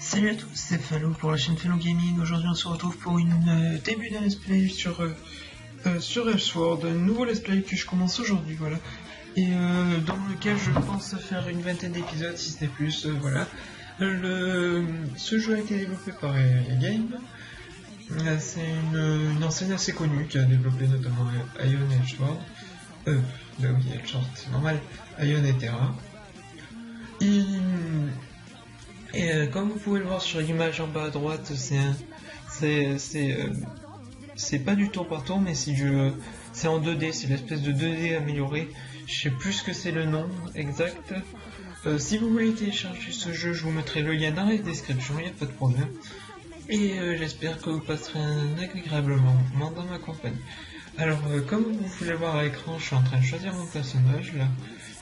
Salut à tous, c'est Fallo pour la chaîne Fallo Gaming. Aujourd'hui on se retrouve pour une début d'un let's play sur Elsword, un nouveau let's play que je commence aujourd'hui, voilà. Et dans lequel je pense faire une vingtaine d'épisodes, si ce n'est plus, voilà. Ce jeu a été développé par EA Games. C'est une enseigne assez connue qui a développé notamment Ion et Elsword. Bah oui, Elsword, c'est normal, Ion et Terra. Et comme vous pouvez le voir sur l'image en bas à droite, c'est pas du tour par tour, mais c'est en 2D, c'est l'espèce de 2D amélioré. Je sais plus ce que c'est le nom exact. Si vous voulez télécharger ce jeu, je vous mettrai le lien dans la description, il n'y a pas de problème. Et j'espère que vous passerez un agréable moment dans ma compagnie. Alors, comme vous pouvez le voir à l'écran, je suis en train de choisir mon personnage, là.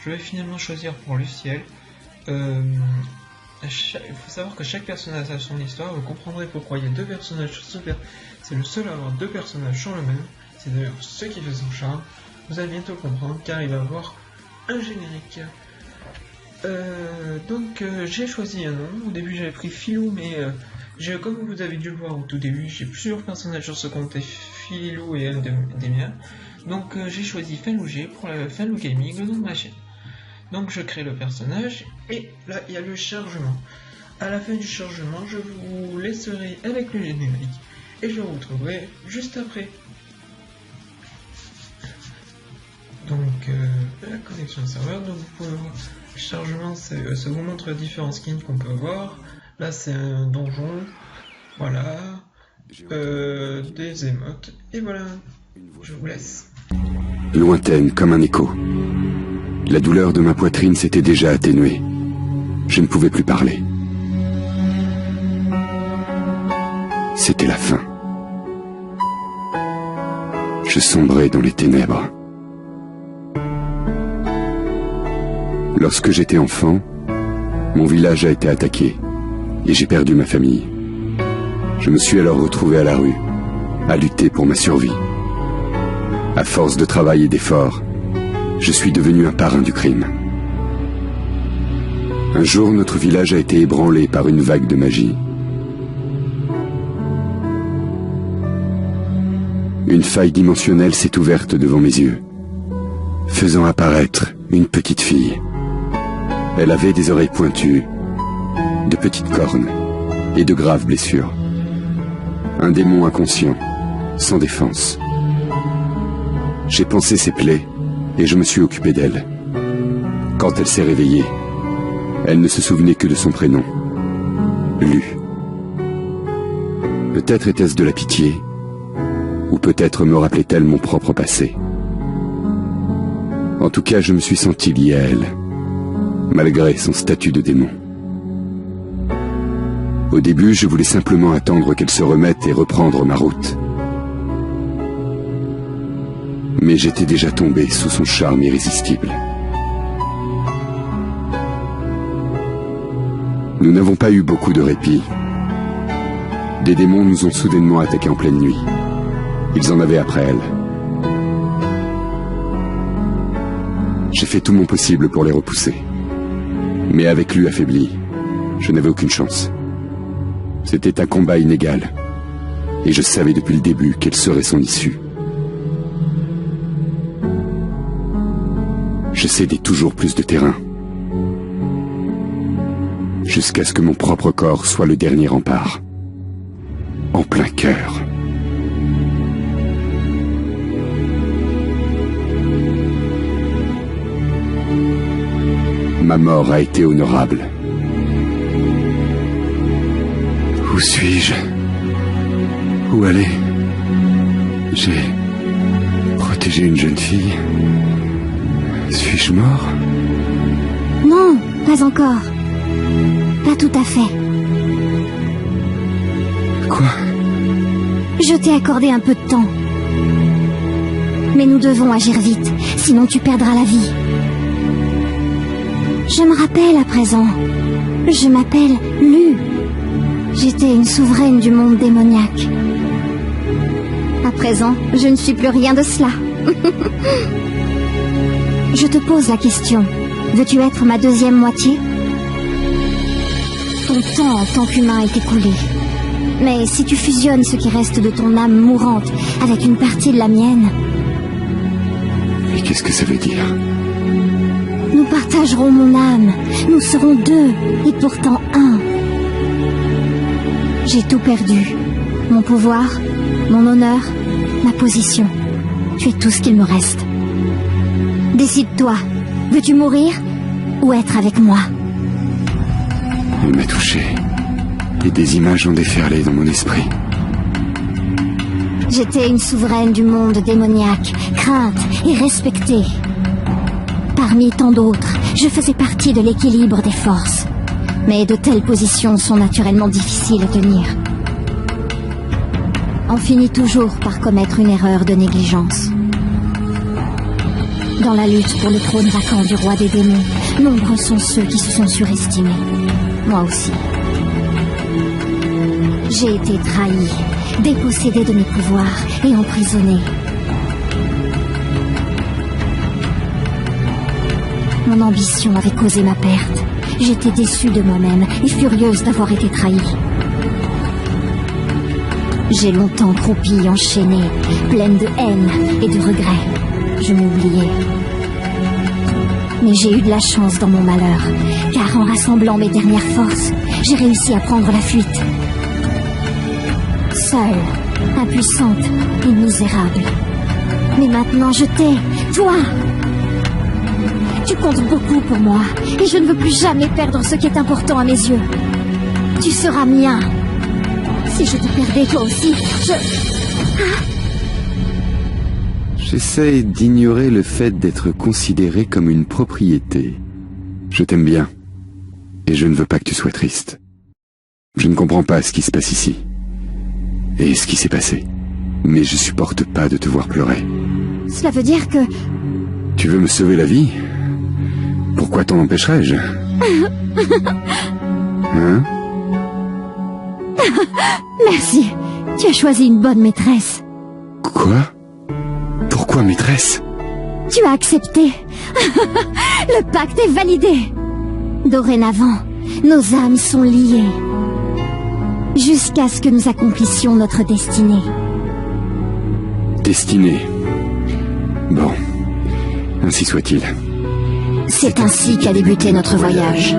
Je vais finalement choisir pour Luciel. Il faut savoir que chaque personnage a son histoire, vous comprendrez pourquoi il y a deux personnages sur c'est le seul à avoir deux personnages sur le même, c'est d'ailleurs ce qui fait son charme, vous allez bientôt comprendre car il va avoir un générique. Donc j'ai choisi un nom, au début j'avais pris Philou, mais comme vous avez dû le voir au tout début, j'ai plusieurs personnages sur ce compte, Philou et un des miens, donc j'ai choisi Fallo G pour la Fallo Gaming, le nom de ma chaîne. Donc je crée le personnage et là il y a le chargement. À la fin du chargement, je vous laisserai avec le générique et je vous retrouverai juste après. Donc la connexion serveur, donc vous pouvez voir le chargement, ça vous montre différents skins qu'on peut avoir. Là c'est un donjon, voilà, des émotes et voilà. Je vous laisse. Lointaine comme un écho. La douleur de ma poitrine s'était déjà atténuée. Je ne pouvais plus parler. C'était la fin. Je sombrais dans les ténèbres. Lorsque j'étais enfant, mon village a été attaqué et j'ai perdu ma famille. Je me suis alors retrouvé à la rue, à lutter pour ma survie. À force de travail et d'efforts, je suis devenu un parrain du crime. Un jour, notre village a été ébranlé par une vague de magie. Une faille dimensionnelle s'est ouverte devant mes yeux, faisant apparaître une petite fille. Elle avait des oreilles pointues, de petites cornes et de graves blessures. Un démon inconscient, sans défense. J'ai pansé ses plaies et je me suis occupé d'elle. Quand elle s'est réveillée, elle ne se souvenait que de son prénom, Lu. Peut-être était-ce de la pitié, ou peut-être me rappelait-elle mon propre passé. En tout cas, je me suis senti lié à elle, malgré son statut de démon. Au début, je voulais simplement attendre qu'elle se remette et reprendre ma route. Mais j'étais déjà tombé sous son charme irrésistible. Nous n'avons pas eu beaucoup de répit. Des démons nous ont soudainement attaqués en pleine nuit. Ils en avaient après elle. J'ai fait tout mon possible pour les repousser. Mais avec lui affaibli, je n'avais aucune chance. C'était un combat inégal. Et je savais depuis le début quelle serait son issue. Je cédais toujours plus de terrain, jusqu'à ce que mon propre corps soit le dernier rempart, en plein cœur. Ma mort a été honorable. Où suis-je? Où aller? J'ai protégé une jeune fille. Suis-je mort? Non, pas encore. Pas tout à fait. Quoi? Je t'ai accordé un peu de temps. Mais nous devons agir vite, sinon tu perdras la vie. Je me rappelle à présent. Je m'appelle Lu. J'étais une souveraine du monde démoniaque. À présent, je ne suis plus rien de cela. Je te pose la question. Veux-tu être ma deuxième moitié? Ton temps en tant qu'humain est écoulé. Mais si tu fusionnes ce qui reste de ton âme mourante avec une partie de la mienne... Et qu'est-ce que ça veut dire? Nous partagerons mon âme. Nous serons deux, et pourtant un. J'ai tout perdu. Mon pouvoir, mon honneur, ma position. Tu es tout ce qu'il me reste. Décide-toi. Veux-tu mourir ou être avec moi? Elle m'a touché. Et des images ont déferlé dans mon esprit. J'étais une souveraine du monde démoniaque, crainte et respectée. Parmi tant d'autres, je faisais partie de l'équilibre des forces. Mais de telles positions sont naturellement difficiles à tenir. On finit toujours par commettre une erreur de négligence. Dans la lutte pour le trône vacant du roi des démons, nombreux sont ceux qui se sont surestimés. Moi aussi. J'ai été trahi, dépossédé de mes pouvoirs et emprisonné. Mon ambition avait causé ma perte. J'étais déçue de moi-même et furieuse d'avoir été trahie. J'ai longtemps croupi, enchaînée, pleine de haine et de regrets. Je m'oubliais. Mais j'ai eu de la chance dans mon malheur, car en rassemblant mes dernières forces, j'ai réussi à prendre la fuite. Seule, impuissante et misérable. Mais maintenant je t'ai, toi! Tu comptes beaucoup pour moi, et je ne veux plus jamais perdre ce qui est important à mes yeux. Tu seras mien. Si je te perdais toi aussi, J'essaie d'ignorer le fait d'être considéré comme une propriété. Je t'aime bien. Et je ne veux pas que tu sois triste. Je ne comprends pas ce qui se passe ici. Et ce qui s'est passé. Mais je supporte pas de te voir pleurer. Cela veut dire que... Tu veux me sauver la vie? Pourquoi t'en empêcherais-je? Hein? Merci. Tu as choisi une bonne maîtresse. Quoi? Pourquoi maîtresse? Tu as accepté. Le pacte est validé. Dorénavant, nos âmes sont liées. Jusqu'à ce que nous accomplissions notre destinée. Destinée. Bon. Ainsi soit-il. C'est ainsi qu'a débuté notre voyage.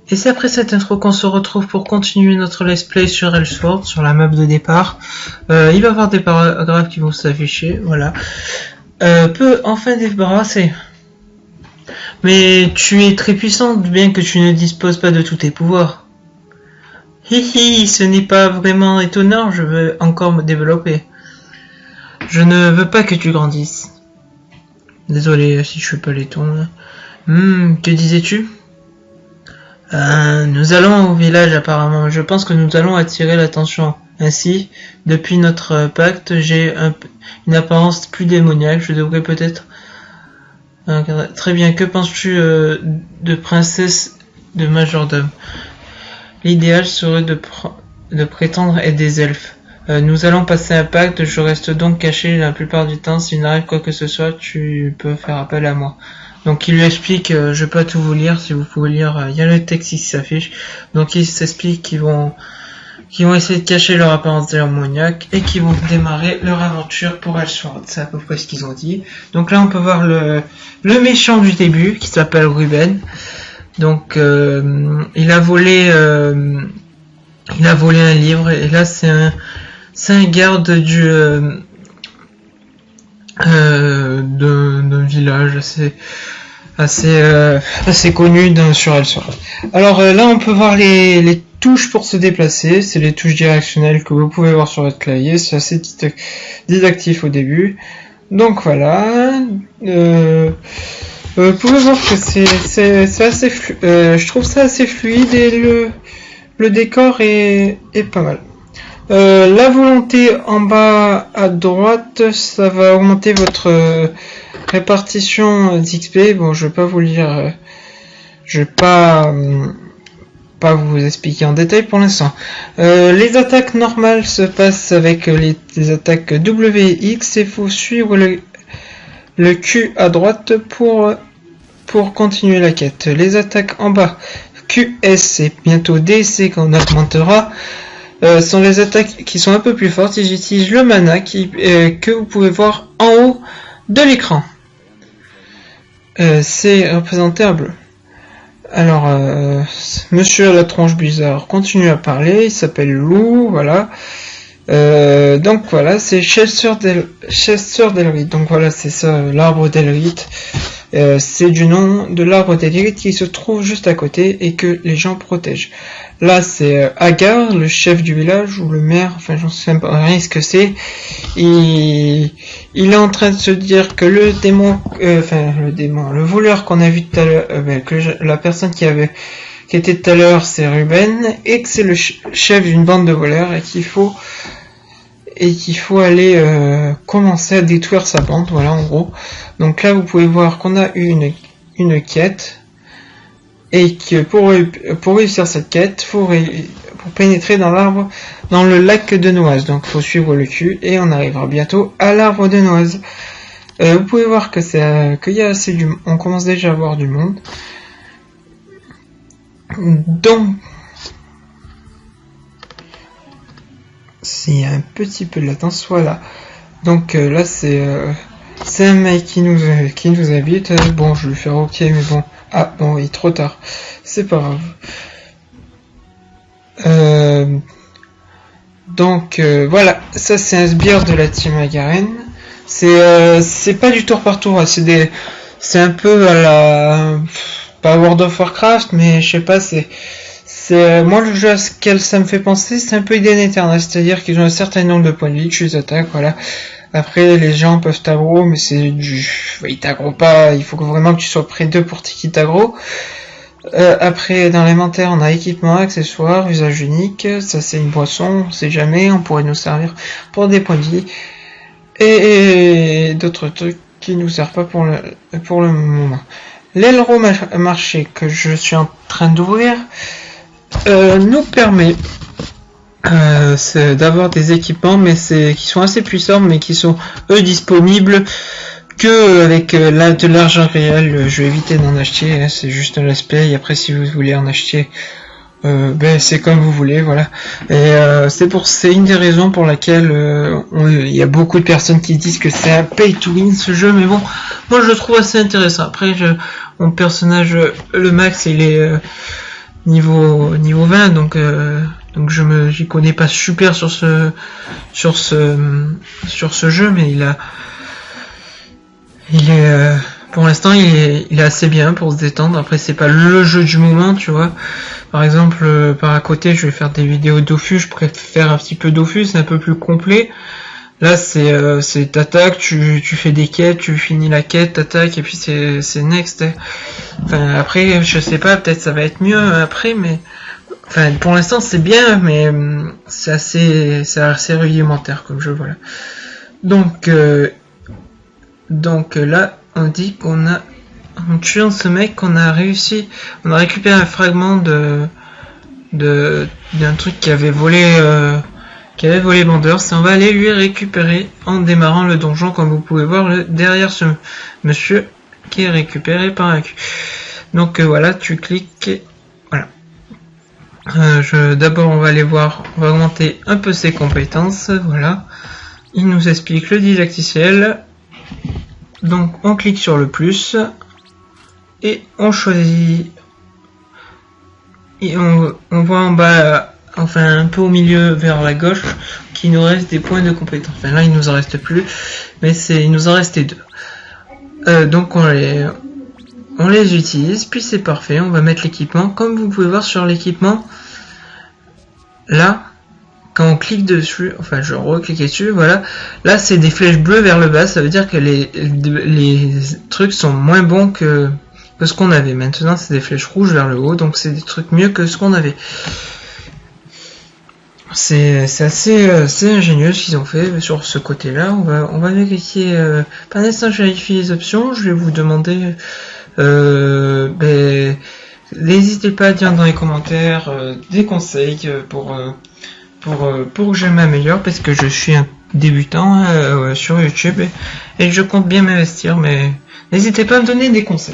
Et c'est après cette intro qu'on se retrouve pour continuer notre let's play sur Elsword, sur la map de départ. Il va y avoir des paragraphes qui vont s'afficher, voilà. Peut enfin débarrasser. Mais tu es très puissante, bien que tu ne disposes pas de tous tes pouvoirs. Hihi, ce n'est pas vraiment étonnant, je veux encore me développer. Je ne veux pas que tu grandisses. Désolé si je fais pas les tons. Que disais-tu? Nous allons au village apparemment. Je pense que nous allons attirer l'attention. Ainsi, depuis notre pacte, j'ai une apparence plus démoniaque. Je devrais peut-être... Très bien, que penses-tu de princesse de majordome? L'idéal serait de prétendre être des elfes. Nous allons passer un pacte, je reste donc caché la plupart du temps. S'il n'arrive quoi que ce soit, tu peux faire appel à moi. Donc il lui explique, je peux pas tout vous lire, si vous pouvez lire, il y a le texte qui s'affiche. Donc il s'explique qu'ils vont essayer de cacher leur apparence démoniaque et qu'ils vont démarrer leur aventure pour Elsword. C'est à peu près ce qu'ils ont dit. Donc là on peut voir le méchant du début qui s'appelle Ruben. Donc il a volé un livre et là c'est un garde d'un village assez connu sur Elsword. Alors là on peut voir les touches pour se déplacer, c'est les touches directionnelles que vous pouvez voir sur votre clavier, c'est assez didactique au début. Donc voilà, vous pouvez voir que c'est assez je trouve ça assez fluide et le décor est pas mal. La volonté en bas à droite, ça va augmenter votre répartition d'XP. Bon, je vais pas vous lire, je vais pas vous expliquer en détail pour l'instant. Les attaques normales se passent avec les attaques W et X, et il faut suivre le Q à droite pour continuer la quête. Les attaques en bas, QS et bientôt DC qu'on augmentera, sont les attaques qui sont un peu plus fortes. Ils utilisent le mana que vous pouvez voir en haut de l'écran. C'est représenté en bleu. Alors, monsieur à la tronche bizarre continue à parler, il s'appelle Lou, voilà. Donc voilà, c'est Chester d'Elrith. Donc voilà, c'est ça, l'arbre d'Elrith. C'est du nom de l'arbre d'Elrith qui se trouve juste à côté et que les gens protègent. Là, c'est Hagar, le chef du village, ou le maire, enfin j'en sais pas rien ce que c'est. Il est en train de se dire que le voleur qu'on a vu tout à l'heure, que la personne qui était tout à l'heure, c'est Ruben, et que c'est le chef d'une bande de voleurs, et qu'il faut aller commencer à détruire sa bande, voilà en gros. Donc là, vous pouvez voir qu'on a eu une quête, et que pour réussir cette quête, pour pénétrer dans le lac de Noise. Donc faut suivre le cul et on arrivera bientôt à l'arbre de Noise. Vous pouvez voir que qu'il y a assez on commence déjà à voir du monde. Donc s'il y a un petit peu de latence, voilà. Donc là c'est un mec qui nous habite. Bon, je vais lui faire ok, mais bon. Ah bon, il est trop tard. C'est pas grave. Donc voilà, ça c'est un sbire de la team Agaren. C'est pas du tour par tour, c'est un peu à la pas World of Warcraft, mais je sais pas, c'est moi le jeu à ce ça me fait penser, c'est un peu Eden Eternal, c'est-à-dire qu'ils ont un certain nombre de points de vie, tu les attaques, voilà. Après, les gens peuvent t'aggro, mais ils t'aggro pas, il faut vraiment que tu sois près d'eux pour qu'ils t'aggro. Après, dans l'inventaire, on a équipement, accessoires, usage unique, ça c'est une boisson, on sait jamais, on pourrait nous servir pour des points de vie. Et d'autres trucs qui nous servent pas pour le moment. L'Elro marché que je suis en train d'ouvrir, nous permet d'avoir des équipements qui sont assez puissants, mais qui sont eux disponibles que avec de l'argent réel. Je vais éviter d'en acheter, hein, c'est juste un let's-play, et après si vous voulez en acheter, c'est comme vous voulez, voilà. Et c'est une des raisons pour laquelle il y a beaucoup de personnes qui disent que c'est un pay to win ce jeu, mais bon, moi je le trouve assez intéressant. Après mon personnage, le max, il est niveau 20, donc j'y connais pas super sur ce jeu, mais pour l'instant il est assez bien pour se détendre. Après c'est pas le jeu du moment, tu vois. Par exemple, par à côté je vais faire des vidéos Dofus, je préfère un petit peu Dofus, c'est un peu plus complet. Là c'est t'attaques, tu fais des quêtes, tu finis la quête, t'attaques, et puis c'est next. Enfin après je sais pas, peut-être ça va être mieux après, mais enfin pour l'instant c'est bien, mais c'est assez rudimentaire comme jeu, voilà. Donc là on dit en tuant ce mec on a récupéré un fragment d'un truc qui avait volé Banders, et on va aller lui récupérer en démarrant le donjon, comme vous pouvez voir derrière ce monsieur qui est récupéré par un cul. Donc voilà, tu cliques, voilà. D'abord on va aller voir, on va augmenter un peu ses compétences, voilà. Il nous explique le didacticiel. Donc on clique sur le plus et on choisit, et on voit en bas, enfin un peu au milieu vers la gauche, qu'il nous reste des points de compétence. Enfin là il nous en reste plus, mais il nous en restait 2. Donc on les utilise, puis c'est parfait. On va mettre l'équipement, comme vous pouvez voir sur l'équipement là. quand on clique dessus, enfin je recliquais dessus, voilà, là c'est des flèches bleues vers le bas, ça veut dire que les trucs sont moins bons que ce qu'on avait. Maintenant c'est des flèches rouges vers le haut, donc c'est des trucs mieux que ce qu'on avait. C'est assez ingénieux ce qu'ils ont fait sur ce côté-là. On va vérifier. Par l'instant, je vérifie les options. Je vais vous demander. N'hésitez pas à dire dans les commentaires des conseils pour que je m'améliore, parce que je suis un débutant sur YouTube et je compte bien m'investir. Mais n'hésitez pas à me donner des conseils.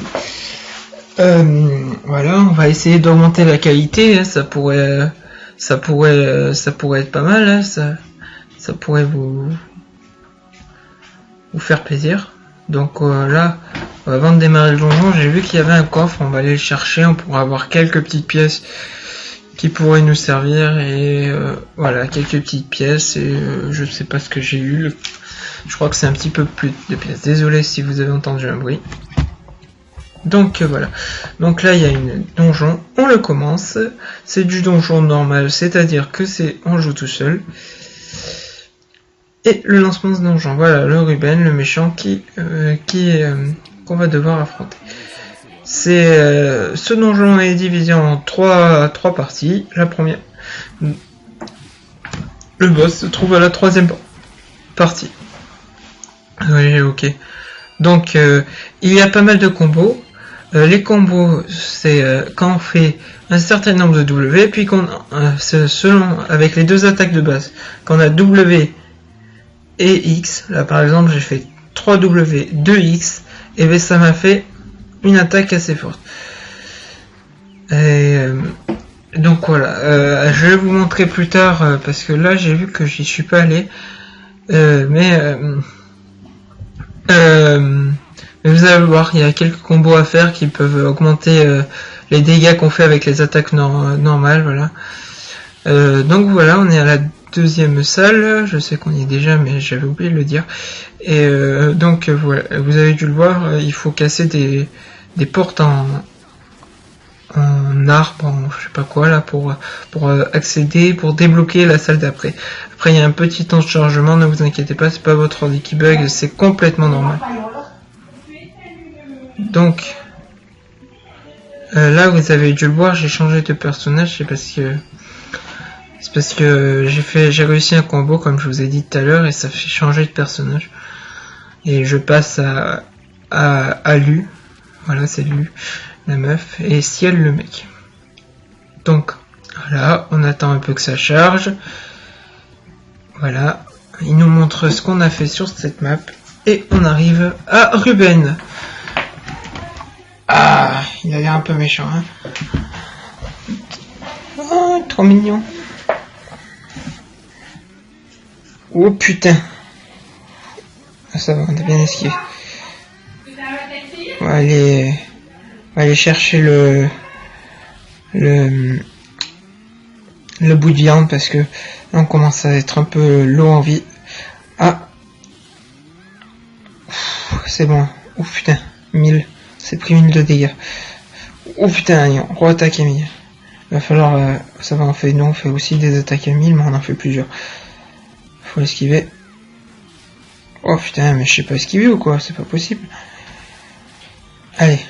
Voilà, on va essayer d'augmenter la qualité. Hein, ça pourrait être pas mal, hein, ça pourrait vous faire plaisir. Donc là, avant de démarrer le donjon, j'ai vu qu'il y avait un coffre, on va aller le chercher, on pourra avoir quelques petites pièces qui pourraient nous servir, et voilà, quelques petites pièces, et je sais pas ce que j'ai eu, je crois que c'est un petit peu plus de pièces, désolé si vous avez entendu un bruit. Donc voilà, donc là il y a une donjon, on le commence, c'est du donjon normal, c'est-à-dire que on joue tout seul, et le lancement de ce donjon, voilà le Ruben, le méchant qu'on va devoir affronter. Ce donjon est divisé en trois parties. La première, le boss se trouve à la troisième partie. Oui, ok. Donc il y a pas mal de combos. Les combos, c'est quand on fait un certain nombre de W, puis selon avec les deux attaques de base, quand on a W et X, là par exemple j'ai fait 3W, 2X, et bien ça m'a fait une attaque assez forte. Et donc voilà, je vais vous montrer plus tard, parce que là j'ai vu que j'y suis pas allé, mais vous allez voir, il y a quelques combos à faire qui peuvent augmenter les dégâts qu'on fait avec les attaques normales, voilà. Donc voilà, on est à la deuxième salle, je sais qu'on y est déjà, mais j'avais oublié de le dire. Et donc voilà, vous avez dû le voir, il faut casser des portes en arbre, je sais pas quoi là, pour accéder, pour débloquer la salle d'après. Après il y a un petit temps de chargement, ne vous inquiétez pas, c'est pas votre ordi qui bug, c'est complètement normal. Donc là vous avez dû le voir, j'ai changé de personnage, c'est parce que j'ai réussi un combo comme je vous ai dit tout à l'heure, et ça fait changer de personnage. Et je passe à Lu, voilà c'est Lu la meuf, et Ciel le mec. Donc voilà, on attend un peu que ça charge. Voilà, il nous montre ce qu'on a fait sur cette map, et on arrive à Ruben. Ah, il a l'air un peu méchant, hein. Oh, trop mignon. Oh putain. Ah, ça va, on a bien esquivé. On va aller chercher le bout de viande, parce que là on commence à être un peu low en vie. Ah, c'est bon. Oh putain, 1000. C'est pris 1000 de dégâts. Oh putain, on re-attaque à 1000. Il va falloir... ça va, on fait aussi des attaques à 1000, mais on en fait plusieurs. Faut esquiver. Oh putain, mais je sais pas esquiver ou quoi, c'est pas possible. Allez.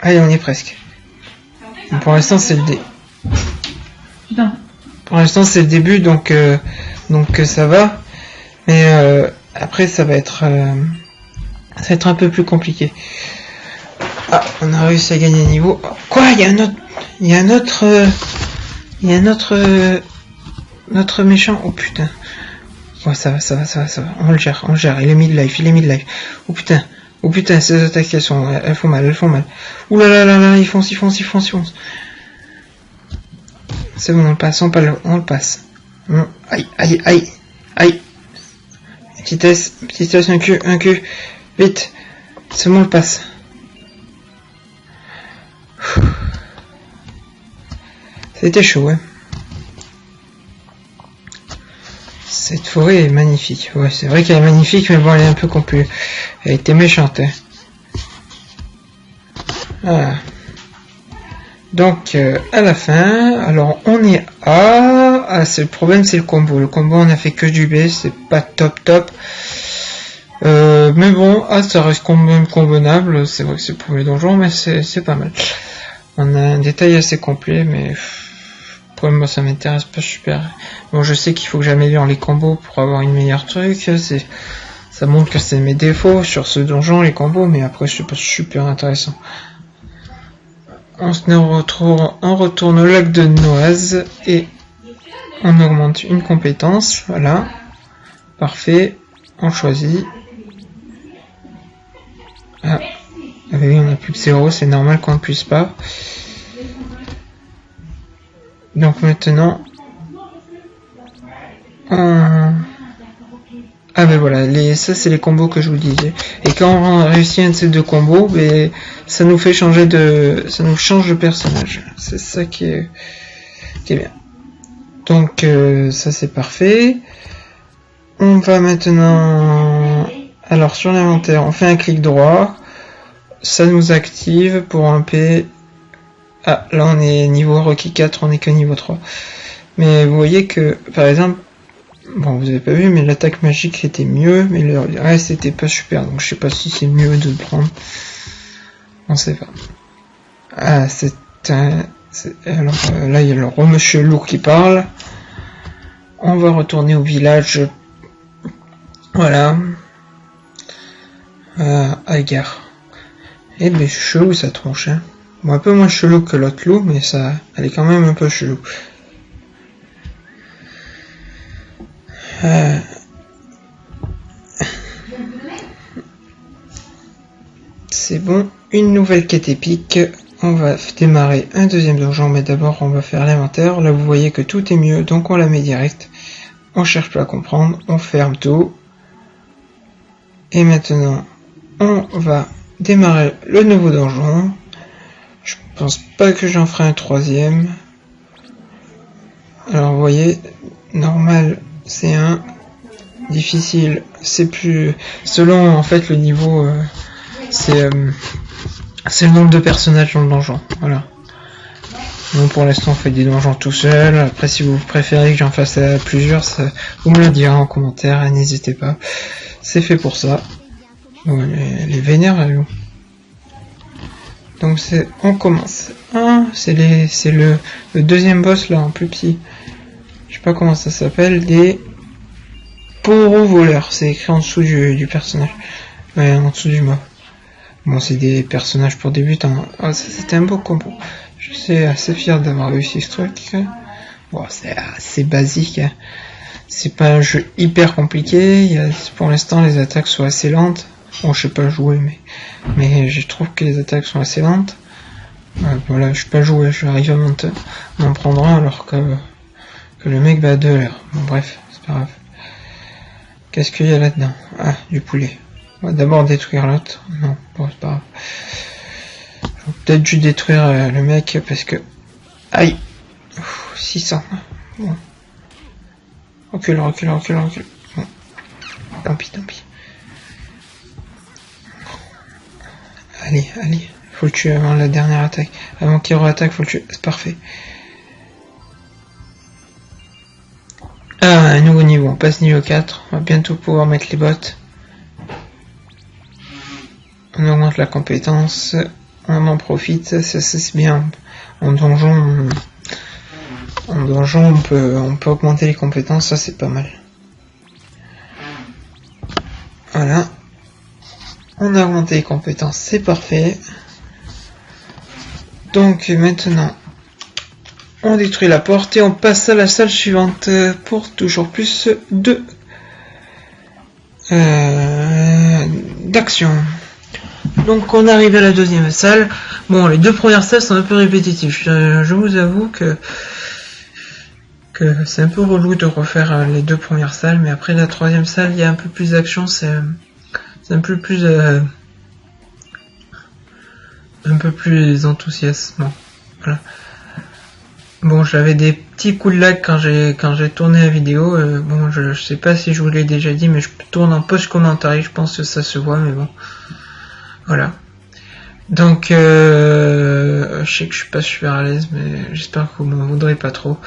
Allez, on y est presque. Bon, pour l'instant c'est le Pour l'instant c'est le début, donc ça va. Mais après ça va être un peu plus compliqué. Ah, on a réussi à gagner un niveau. Quoi, il y a un autre méchant. Oh putain. Ouais, ça va. On le gère. Il est mid-life. Oh putain, ces attaques, elles font mal. Ouh là là, ils foncent. C'est bon, on le passe. Aïe. Petitesse, un cul. Vite. C'est bon, on le passe. C'était chaud, hein. Cette forêt est magnifique. Ouais, c'est vrai qu'elle est magnifique, mais bon, elle est un peu compliquée. Elle était méchante, hein. Voilà. Donc, à la fin, alors on est à c'est le problème, c'est le combo. Le combo, on a fait que du B, c'est pas top. Mais bon, ça reste quand même convenable. C'est vrai que c'est le premier donjon, mais c'est pas mal. On a un détail assez complet, mais pour moi, ça m'intéresse pas super. Bon, je sais qu'il faut que j'améliore les combos pour avoir une meilleure truc. Ça montre que c'est mes défauts sur ce donjon, les combos, mais après, c'est pas super intéressant. On retourne au lac de Noise et on augmente une compétence. Voilà. Parfait. On choisit. Ah oui, on n'a plus que 0, c'est normal qu'on ne puisse pas. Donc maintenant, ah ben voilà, ça c'est les combos que je vous disais. Et quand on réussit un de ces deux combos, ben, ça nous fait changer ça nous change de personnage. C'est ça qui est bien. Donc ça c'est parfait. On va maintenant, alors sur l'inventaire, on fait un clic droit. Ça nous active pour un P. Ah, là on est niveau requis 4, on est que niveau 3. Mais vous voyez que, par exemple, bon, vous avez pas vu, mais l'attaque magique était mieux, mais le reste c'était pas super, donc je sais pas si c'est mieux de le prendre. On sait pas. Ah, alors là il y a le monsieur loup qui parle. On va retourner au village. Voilà. À Égard. Et ben chelou sa tronche, hein. Bon, un peu moins chelou que l'autre loup, mais ça, elle est quand même un peu chelou. C'est bon, une nouvelle quête épique. On va démarrer un deuxième donjon, mais d'abord on va faire l'inventaire. Là vous voyez que tout est mieux, donc on la met direct. On cherche pas à comprendre, on ferme tout. Et maintenant, on va démarrer le nouveau donjon. Je pense pas que j'en ferai un troisième. Alors vous voyez, normal c'est 1, difficile c'est plus, selon en fait le niveau, c'est le nombre de personnages dans le donjon. Voilà. Bon, pour l'instant on fait des donjons tout seul. Après si vous préférez que j'en fasse plusieurs, vous me le direz en commentaire, n'hésitez pas. C'est fait pour ça. Bon, les vénères là. Donc on commence. C'est le deuxième boss là en plus petit. Je sais pas comment ça s'appelle, des Poro voleurs. C'est écrit en dessous du personnage. Ouais, en dessous du mot. Bon, c'est des personnages pour débutants. Ah, c'était un beau combo. Je suis assez fier d'avoir réussi ce truc. Bon, c'est assez basique. Hein. C'est pas un jeu hyper compliqué. Pour l'instant, les attaques sont assez lentes. Bon, je sais pas jouer, mais je trouve que les attaques sont assez lentes. Voilà, je sais pas jouer, je vais arriver à m'en prendre un alors que le mec va à 2 heures. Bon, bref, c'est pas grave. Qu'est-ce qu'il y a là-dedans? Ah, du poulet. On va d'abord détruire l'autre. Non, bon, c'est pas grave. Je vais peut-être juste détruire le mec parce que... Aïe! 600. Bon. Recule. Bon. Tant pis. Allez, faut le tuer avant la dernière attaque. Avant qu'il re-attaque, faut le tuer. C'est parfait. Ah, un nouveau niveau. On passe niveau 4. On va bientôt pouvoir mettre les bottes. On augmente la compétence. On en profite. Ça c'est bien. En donjon, on peut augmenter les compétences. Ça c'est pas mal. Voilà. On a augmenté les compétences, c'est parfait. Donc maintenant, on détruit la porte et on passe à la salle suivante pour toujours plus d'action. Donc on arrive à la deuxième salle. Bon, les deux premières salles sont un peu répétitives. Je vous avoue que c'est un peu relou de refaire les deux premières salles, mais après la troisième salle, il y a un peu plus d'action, c'est un peu plus enthousiasmant. Voilà. Bon, j'avais des petits coups de lag quand j'ai tourné la vidéo. Bon, je sais pas si je vous l'ai déjà dit, mais je tourne en post-commentaire. Je pense que ça se voit, mais bon. Voilà. Donc, je sais que je suis pas super à l'aise, mais j'espère que vous m'en voudrez pas trop.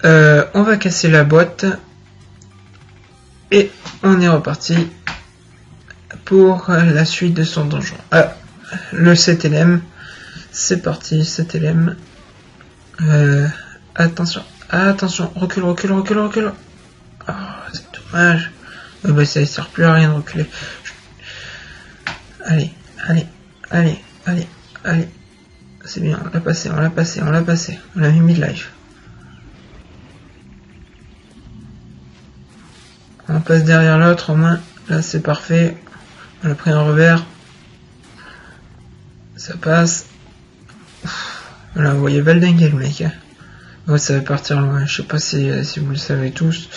On va casser la boîte. Et on est reparti pour la suite de son donjon. Ah, le 7 LM. C'est parti, 7 LM. Attention, attention, recule. Oh, c'est dommage. Bah, ça ne sert plus à rien de reculer. Allez. C'est bien, on l'a passé. On l'a mis mid-life. On passe derrière l'autre, au moins. Là, c'est parfait. On a pris un revers. Ça passe. Voilà, vous voyez, valdinguer le mec. Ouais, ça va partir loin. Je sais pas si vous le savez tous.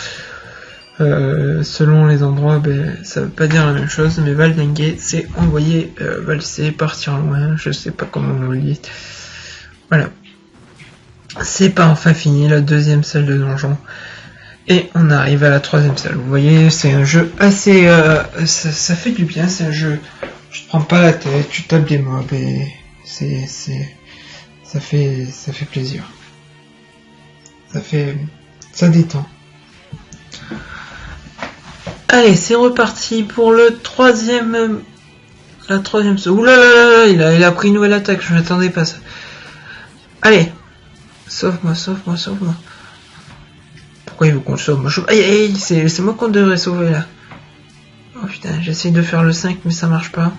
Selon les endroits, ça veut pas dire la même chose. Mais valdinguer, c'est envoyer valser, partir loin. Je sais pas comment vous le dites. Voilà. C'est pas enfin fini, la deuxième salle de donjon. Et on arrive à la troisième salle. Vous voyez, c'est un jeu assez... ça fait du bien, c'est un jeu... Je te prends pas la tête, tu tapes des mobs et... Ça fait plaisir. Ça détend. Allez, c'est reparti pour le troisième... La troisième salle. Ouh là là là, il a pris une nouvelle attaque, je m'attendais pas à ça. Allez. Sauve-moi. Pourquoi il veut qu'on le sauve? Moi, aïe, c'est moi qu'on devrait sauver là. Oh putain, j'essaye de faire le 5 mais ça marche pas.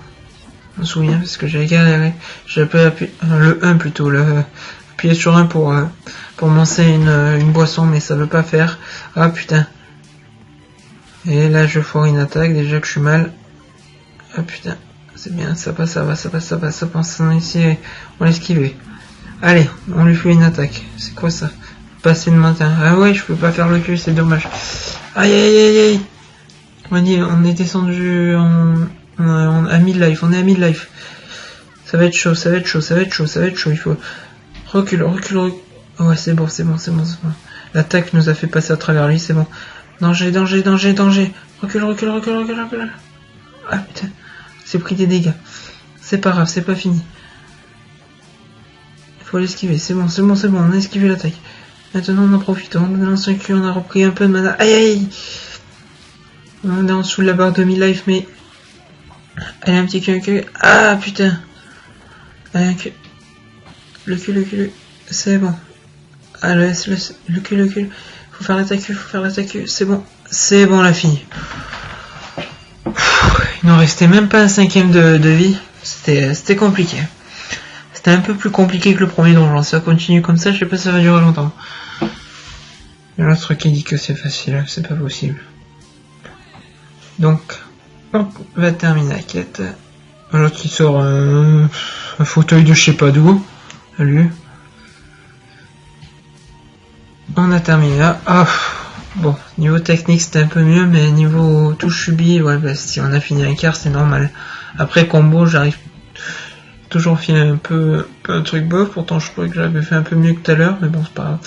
Je me souviens parce que j'ai galéré. J'ai pas appuyé le 1 plutôt, appuyer sur 1 pour lancer une boisson mais ça veut pas faire. Ah putain. Et là je foire une attaque, déjà que je suis mal. Ah putain, c'est bien, ça passe, ça passe ici, on l'esquiver. Allez, on lui fait une attaque. C'est quoi ça? Passer de matin. Ah ouais, je peux pas faire le cul, c'est dommage. Aïe. On est descendu à mid-life, on est à mid-life. Ça va être chaud, il faut... Recule. Ouais, c'est bon. L'attaque nous a fait passer à travers lui, c'est bon. Danger. Recule. Ah putain, c'est pris des dégâts. C'est pas grave, c'est pas fini. Il faut l'esquiver, c'est bon, on a esquivé l'attaque. Maintenant on en profite, on a lancé un cul, on a repris un peu de mana. Aïe. On est en dessous de la barre de mid-life, mais... Allez, un petit cul. Ah putain. Allez, un cul. Le cul. C'est bon. Allez, le cul. Faut faire l'attaque, c'est bon. C'est bon, on l'a fini. Il n'en restait même pas un cinquième de vie. C'était compliqué. C'était un peu plus compliqué que le premier donjon. Si ça continue comme ça, je sais pas si ça va durer longtemps. Il y a l'autre qui dit que c'est facile, c'est pas possible. Donc, on va terminer la quête. L'autre qui sort un fauteuil de je sais pas d'où. Salut. On a terminé là. Ah, bon, niveau technique c'était un peu mieux, mais niveau touche subie, ouais, si on a fini un quart, c'est normal. Après combo, j'arrive toujours à filer un peu un truc bof, pourtant je crois que j'avais fait un peu mieux que tout à l'heure, mais bon, c'est pas grave.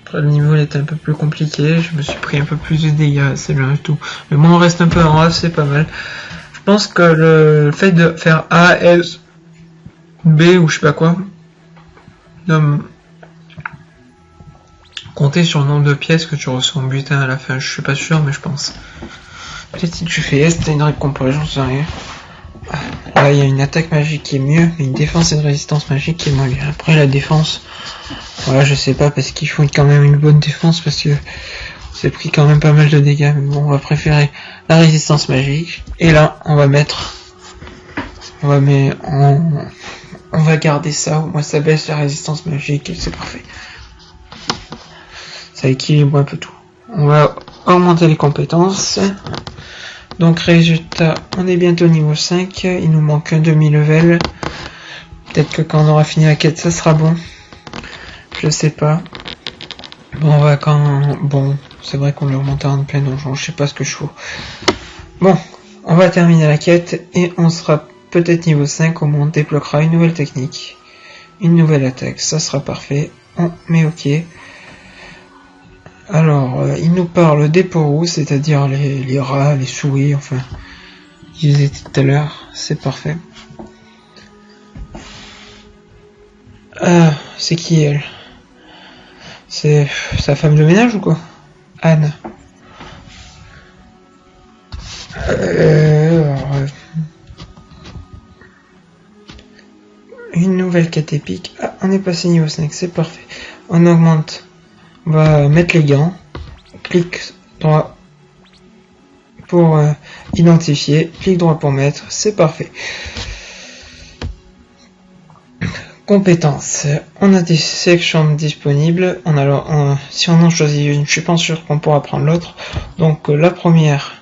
Après, le niveau était un peu plus compliqué, je me suis pris un peu plus de dégâts, c'est bien et tout. Mais bon, on reste un peu en raf, c'est pas mal. Je pense que le fait de faire A, S, B ou je sais pas quoi, compter sur le nombre de pièces que tu reçois en butin à la fin, je suis pas sûr, mais je pense. Peut-être si tu fais S, t'as une récompense, j'en sais rien. Là, il y a une attaque magique qui est mieux, mais une défense et une résistance magique qui est moins bien. Après, la défense, voilà, je sais pas, parce qu'il faut quand même une bonne défense, parce que c'est pris quand même pas mal de dégâts. Mais bon, on va préférer la résistance magique. Et là, on va garder ça, au moins ça baisse la résistance magique, et c'est parfait. Ça équilibre un peu tout. On va augmenter les compétences. Donc résultat, on est bientôt niveau 5, il nous manque un demi-level. Peut-être que quand on aura fini la quête, ça sera bon. Je sais pas. Bon, c'est vrai qu'on l'a augmenté en plein donjon, je sais pas ce que je fous. Bon, on va terminer la quête et on sera peut-être niveau 5, au moins on débloquera une nouvelle technique. Une nouvelle attaque, ça sera parfait. On met OK. Alors, il nous parle des porous, c'est-à-dire les rats, les souris, enfin, je disais tout à l'heure, c'est parfait. C'est qui elle? C'est sa femme de ménage ou quoi? Anne. Une nouvelle quête épique. Ah, on est passé niveau 5, c'est parfait. On augmente. On va mettre les gants. Clic droit pour identifier. Clic droit pour mettre. C'est parfait. Compétences. On a des sections disponibles. Si on en choisit une, je suis pas sûr qu'on pourra prendre l'autre. Donc la première,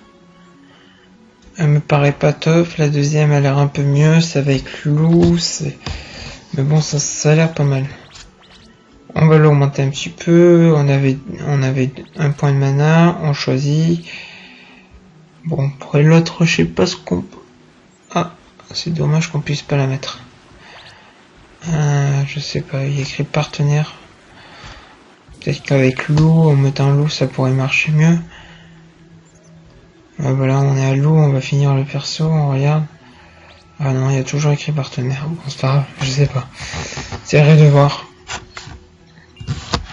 elle me paraît pas top. La deuxième, elle a l'air un peu mieux. Ça va avec loup. Mais bon, ça a l'air pas mal. On va l'augmenter un petit peu. On avait un point de mana. On choisit. Bon, pour l'autre, je sais pas ce qu'on peut. Ah, c'est dommage qu'on puisse pas la mettre. Je sais pas, il y a écrit partenaire. Peut-être qu'avec loup, en mettant loup, ça pourrait marcher mieux. Voilà, on est à loup, on va finir le perso, on regarde. Ah non, il y a toujours écrit partenaire. Bon, c'est pas grave, je sais pas. C'est vrai de voir.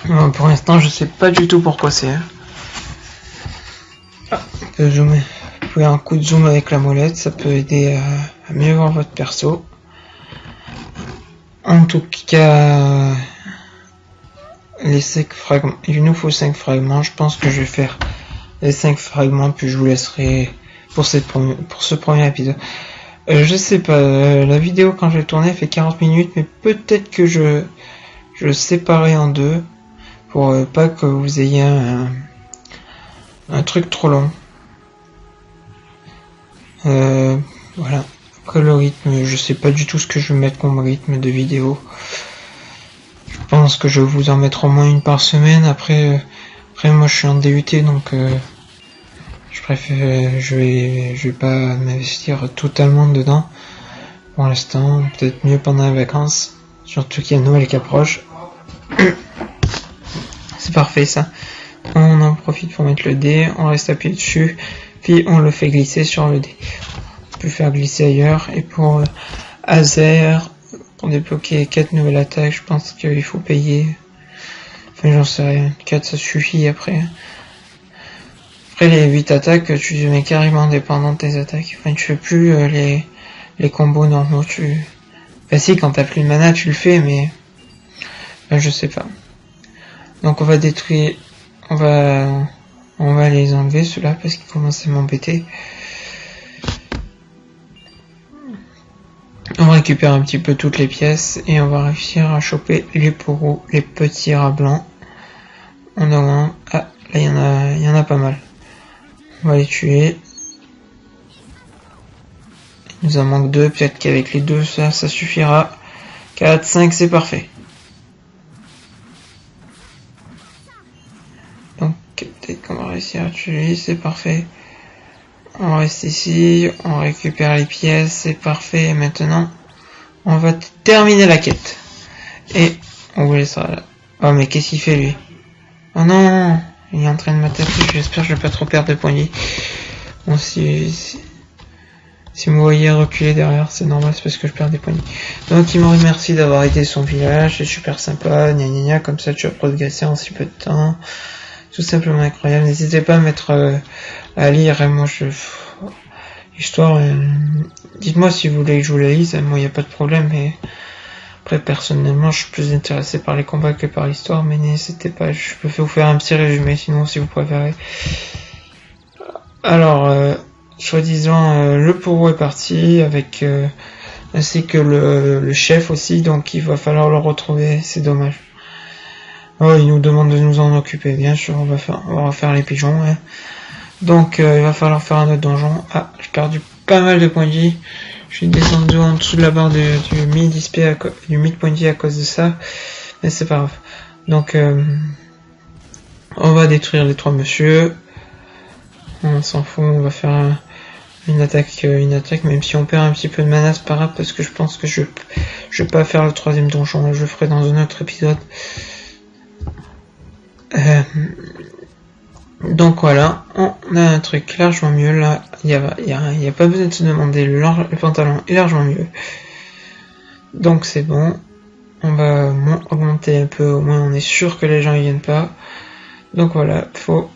Bon, pour l'instant, je sais pas du tout pourquoi c'est. Ah, on peut zoomer. Vous pouvez un coup de zoom avec la molette, ça peut aider à mieux voir votre perso. En tout cas, les 5 fragments, il nous faut 5 fragments. Je pense que je vais faire les 5 fragments, puis je vous laisserai pour ce premier épisode. Je sais pas, la vidéo quand je l'ai tournée fait 40 minutes, mais peut-être que je séparerai en deux pour pas que vous ayez un truc trop long. Voilà. Après le rythme, je sais pas du tout ce que je vais mettre comme rythme de vidéo. Je pense que je vais vous en mettre au moins une par semaine. Après moi je suis en DUT, donc je préfère, je vais pas m'investir totalement dedans pour l'instant. Peut-être mieux pendant les vacances, surtout qu'il y a Noël qui approche. C'est parfait ça. On en profite pour mettre le dé, on reste appuyé dessus, puis on le fait glisser sur le dé. On peut faire glisser ailleurs. Et pour Azer, pour débloquer 4 nouvelles attaques, je pense qu'il faut payer. Enfin, j'en sais rien. 4 ça suffit après. Après les 8 attaques, tu mets carrément dépendant de tes attaques. Enfin, tu fais plus les combos normaux. Bah si, quand t'as plus de mana, tu le fais, mais ben, je sais pas. Donc on va détruire. On va les enlever ceux-là parce qu'ils commencent à m'embêter. On récupère un petit peu toutes les pièces et on va réussir à choper les pourreaux, les petits rats blancs. On a un. Ah, là il y en a pas mal. On va les tuer. Il nous en manque 2, peut-être qu'avec les 2 ça suffira. 4, 5, c'est parfait. Donc peut-être qu'on va réussir à tuer, c'est parfait. On reste ici, on récupère les pièces, c'est parfait. Et maintenant, on va terminer la quête. Et on vous laissera là. Oh mais qu'est-ce qu'il fait lui? Oh non, il est en train de m'attaquer, j'espère que je vais pas trop perdre de points de vie. Bon, si vous me voyez reculer derrière, c'est normal, c'est parce que je perds des points de vie. Donc il me remercie d'avoir aidé son village, c'est super sympa, gna gna gna, comme ça tu as progressé en si peu de temps. Tout simplement incroyable. N'hésitez pas à mettre à lire. Et moi, histoire. Dites-moi si vous voulez que je vous la lise. Moi, il n'y a pas de problème. Mais après, personnellement, je suis plus intéressé par les combats que par l'histoire. Mais n'hésitez pas. Je peux vous faire un petit résumé, sinon, si vous préférez. Alors, soi-disant, le pourreau est parti avec ainsi que le chef aussi. Donc, il va falloir le retrouver. C'est dommage. Oh, il nous demande de nous en occuper, bien sûr, on va refaire les pigeons, ouais. Donc, il va falloir faire un autre donjon. Ah, j'ai perdu pas mal de points de vie. Je suis descendu en dessous de la barre du 1000 points de vie à cause de ça. Mais c'est pas grave. Donc, on va détruire les 3 monsieur. On s'en fout, on va faire une attaque, même si on perd un petit peu de mana, c'est pas grave, parce que je pense que je vais pas faire le 3e donjon, je le ferai dans un autre épisode. Donc voilà, on a un truc largement mieux là, il y a pas besoin de se demander, le pantalon est largement mieux. Donc c'est bon, on va moins augmenter un peu, au moins on est sûr que les gens y viennent pas. Donc voilà, faut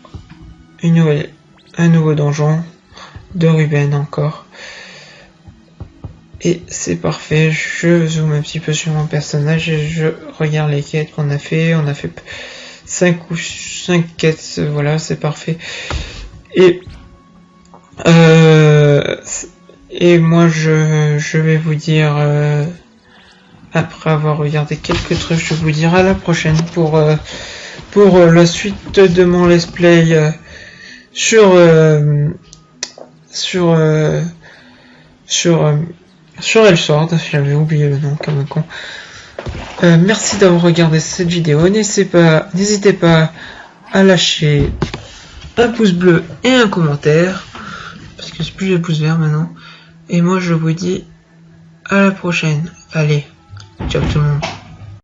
un nouveau donjon de Ruben encore. Et c'est parfait, je zoome un petit peu sur mon personnage et je regarde les quêtes qu'on a fait. On a fait 5 quêtes, voilà, c'est parfait. Et moi je vais vous dire, après avoir regardé quelques trucs, je vais vous dire à la prochaine pour la suite de mon let's play sur Elsword. J'avais oublié le nom comme un con. Merci d'avoir regardé cette vidéo. N'hésitez pas à lâcher un pouce bleu et un commentaire, parce que c'est plus les pouces verts maintenant. Et moi je vous dis à la prochaine. Allez, ciao tout le monde.